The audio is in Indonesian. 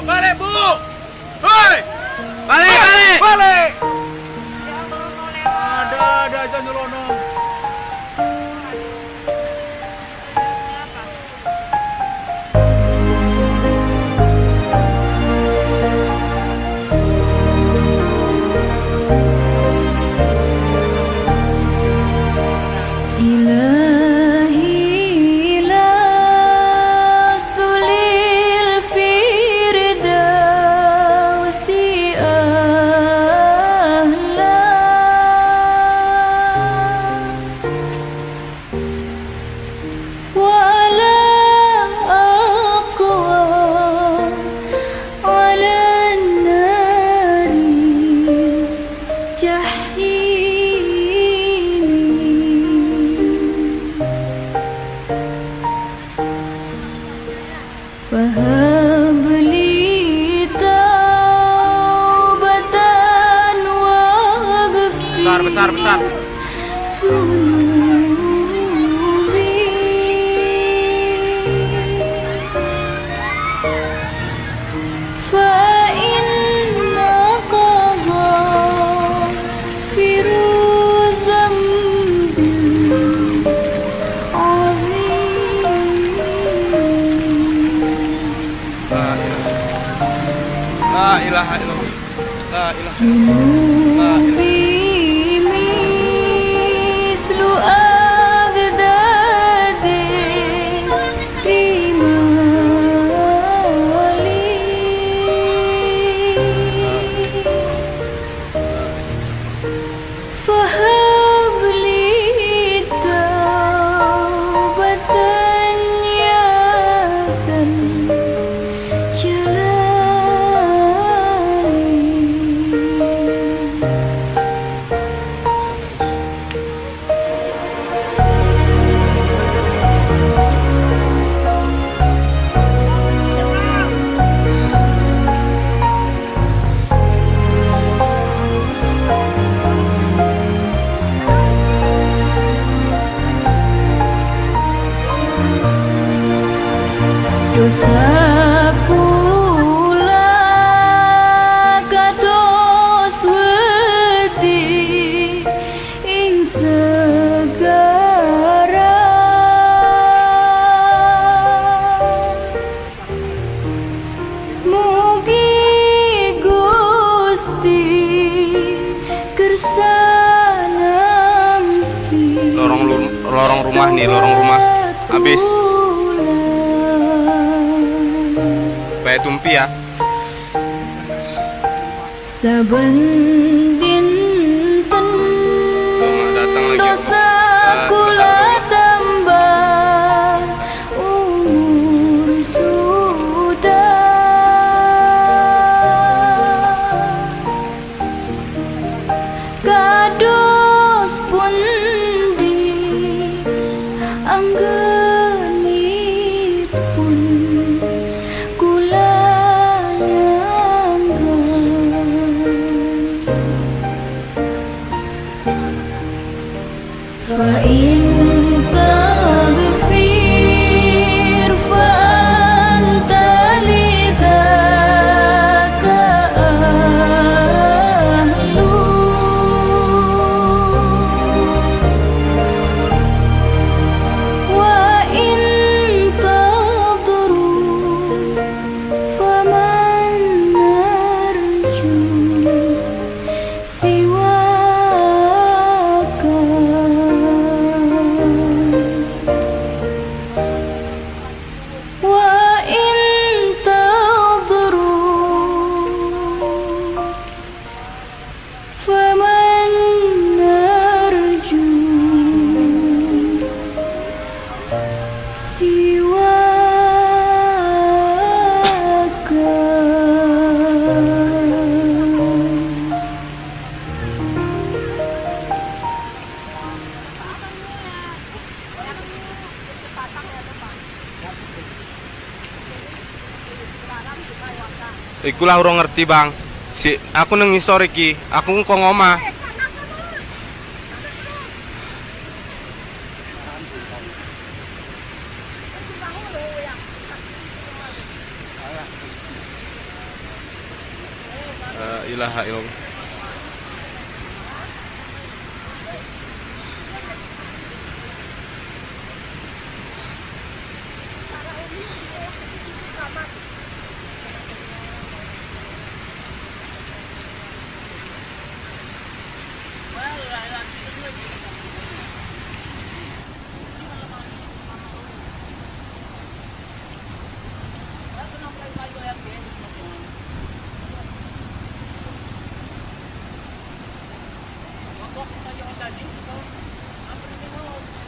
balik Bu. Hei, balik. Ada aja nyelonong. Besar. La ilaha illallah. La ilaha illallah. Dosaku kados wedi ing segara mugi Gusti kersanampi Lorong rumah habis kayak tumpi ya. Saben dinten dosa kula tambah umur sudah kados pundi anggenipun فإن تغفر فأنت لذاك أهل وإن تضروا فمن نرجو سواك Iku lah urung ngerti bang. Si aku neng ngisor iki, aku kok ngomah. ilaha illallah. Tadi, apa